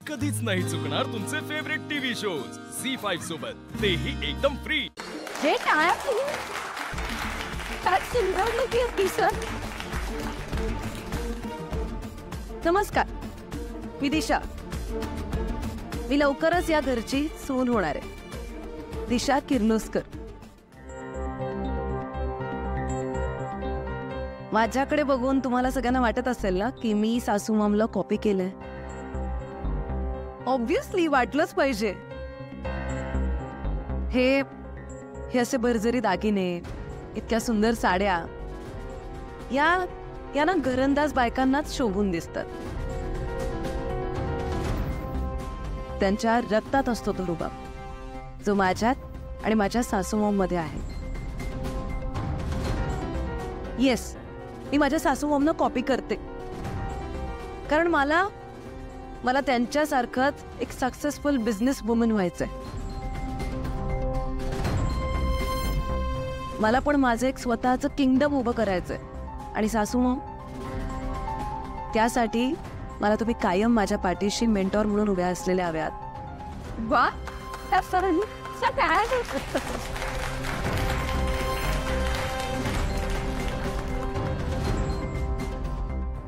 कधीच नाही चुकणार तुमचे फेवरेट टीव्ही शोज झी5 सोबत, तेही एकदम फ्री। हे काय सुंदर लुकिंग सर। नमस्कार, मी दिशा। मी लवकरच या घरची सून होणार आहे, दिशा किर्लोस्कर। माझ्याकडे बघून तुम्हाला सगळ्यांना वाटत असेल ना की मी सासू मॉमला कॉपी केलंय। ऑब्वियसली वाटलंच पाहिजे। हे असे भरजरी दागिने, इतक्या सुंदर साड्या या ना घरंदाज बायकांनाच शोभून दिसतात। त्यांच्या रक्तात असतो तो रुबाब, जो माझ्यात आणि माझ्या सासू मॉम मध्ये आहे। येस, मी माझ्या सासू मॉमनं कॉपी करते, कारण मला त्यांच्यासारखंच एक सक्सेसफुल बिझनेस वुमन व्हायचंय। मला पण माझं एक स्वतःचं किंगडम उभं करायचंय। आणि सासू मॉम, त्यासाठी मला तुम्ही कायम माझ्या पाठीशी मेंटॉर म्हणून उभ्या असलेल्या हव्यात। वा,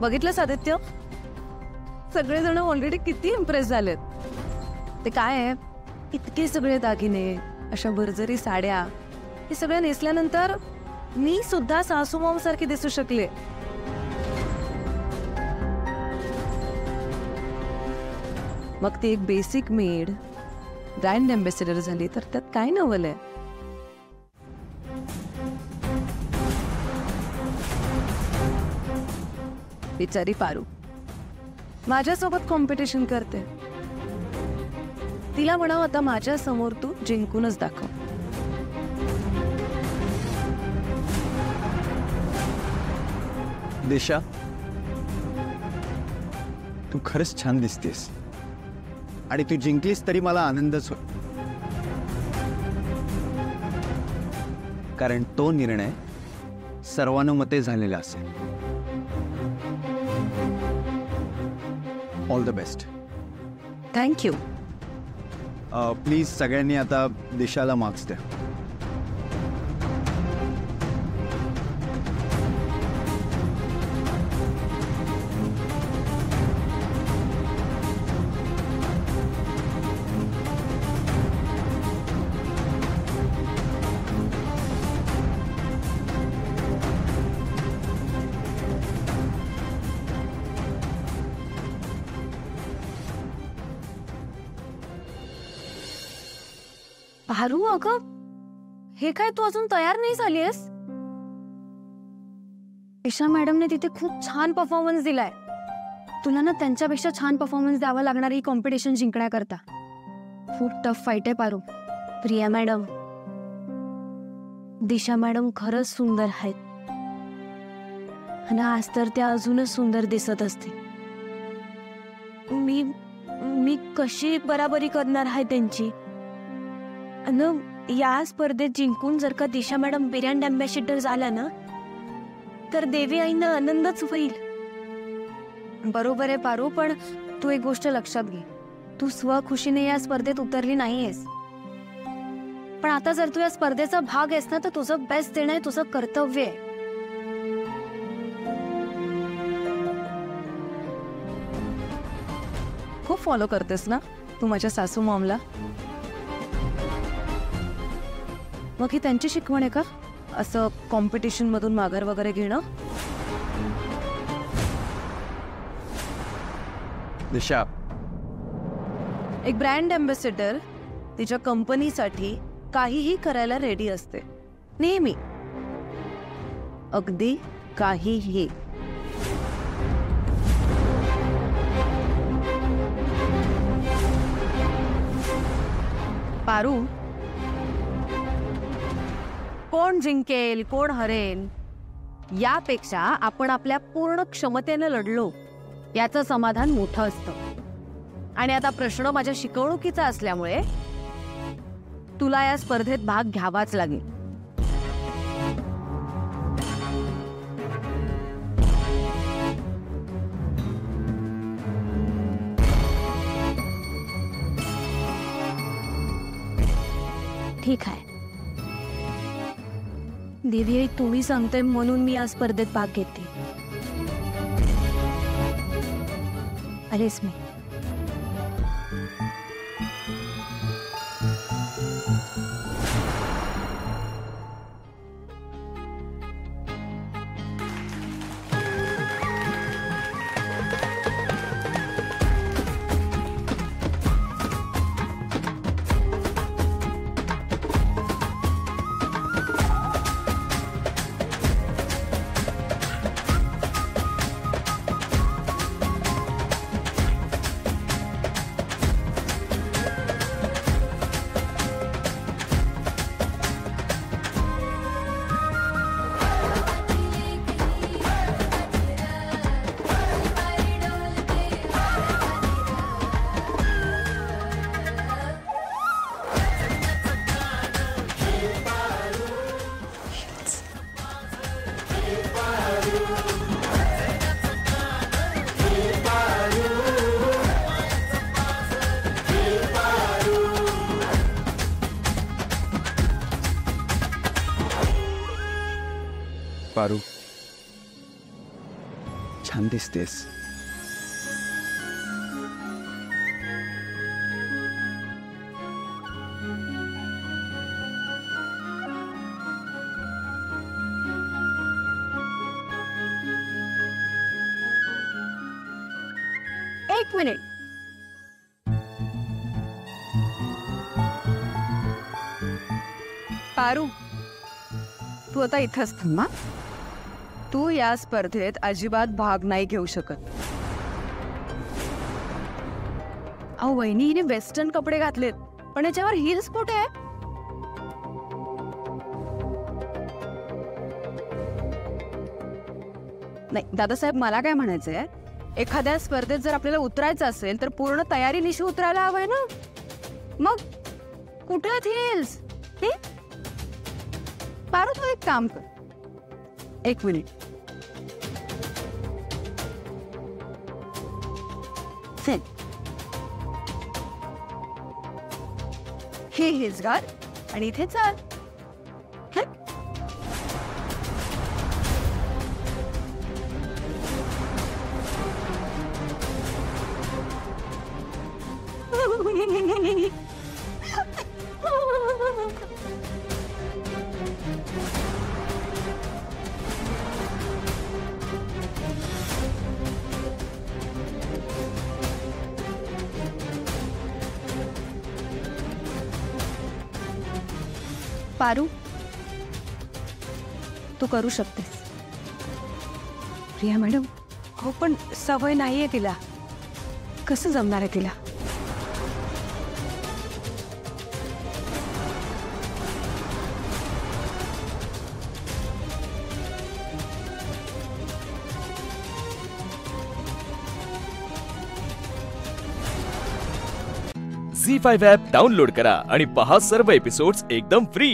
बघितलंस आदित्य, सगळेजण ऑलरेडी किती इम्प्रेस झालेत। ते काय आहे, इतके सगळे दागिने, अशा भरजरी साड्या, हे सगळे नेसल्यानंतर मी सुद्धा सासू मॉम सारखी दिसू शकले। मग ती एक बेसिक मेड ब्रँड एम्बेसिडर झाली तर त्यात काय नवल आहे। बिचारी पारू माझ्यासोबत कॉम्पिटिशन करते। तिला म्हणावं, आता माझ्या समोर तू जिंकूनच दाखव। दिशा, तू खरंच छान दिसतेस आणि तू जिंकलीस तरी मला आनंदच होईल, कारण तो निर्णय सर्वानुमते झालेला असेल। All the best. Thank you. Please सगळ्यांनी आता दिशाला मार्क्स द्या। पारू, अगं हे काय, तू अजून तयार नाही झालीयस? दिशा मॅडमने तिथे खूप छान परफॉर्मन्स दिलाय। तुला ना त्यांच्यापेक्षा छान परफॉर्मन्स द्यावा लागणार ही कॉम्पिटिशन जिंकण्याकरता। खूप टफ फाईट आहे पारू। प्रिया मॅडम, दिशा मॅडम खरंच सुंदर आहेत आणि आज तर त्या अजूनच सुंदर दिसत असते। मी कशी बराबरी करणार आहे त्यांची? आणि या स्पर्धेत जिंकून जर का दिशा मॅडम ब्रँड एम्बॅसिडर झाल्या ना, तर देवी आईंना आनंदच होईल। बरोबर आहे पारू, पण तू एक गोष्ट लक्षात घे, तू स्वखुशीने या स्पर्धेत उतरली नाहीयेस। पण आता जर तू या स्पर्धेचा भाग आहेस ना, तर तुझं बेस्ट देणं हे तुझं कर्तव्य आहे। खूप फॉलो करतेस ना तू माझ्या सासू मॉमला? मग ही त्यांची शिकवण आहे का, असं कॉम्पिटिशन मधून माघार वगैरे घेणं? दिशा, एक ब्रँड एम्बेसिडर तिच्या कंपनीसाठी काहीही करायला रेडी असते, नेहमी, अगदी काहीही। पारू, कोण जिंकेल कोण हरेल यापेक्षा आपण आपल्या पूर्ण क्षमतेने लढलो याचं समाधान मोठं असतं। आणि आता प्रश्न माझ्या शिकवणुकीचा असल्यामुळे तुला या स्पर्धेत भाग घ्यावाच लागेल। ठीक आहे. देवी आई, तुम्ही सांगते म्हणून मी या स्पर्धेत भाग घेते. आलेच मी. पारू, छान दिसतेस. एक मिनिट. पारू, तू आता इथंच थांबा. तू या स्पर्धेत अजिबात भाग नाही घेऊ शकत. अहो वहिनी, हिने वेस्टर्न कपडे घातलेत, पण याच्यावर हिल्स कुठे आहे? नाही दादासाहेब, मला काय म्हणायचंय, एखाद्या स्पर्धेत जर आपल्याला उतरायचं असेल तर पूर्ण तयारीनिशी उतरायला हवंय ना. मग कुठे आहेत हिल्स? पारू, तू एक काम कर. एक मिनिट. चल, हे हिल्स घाल आणि इथे चाल. पारू, तू करू शकतेस. प्रिया मॅडम, हो पण सवय नाहीये तिला. कसं जमणार आहे तिला? झी5 ॲप डाउनलोड करा आणि पहा सर्व एपिसोड्स एकदम फ्री.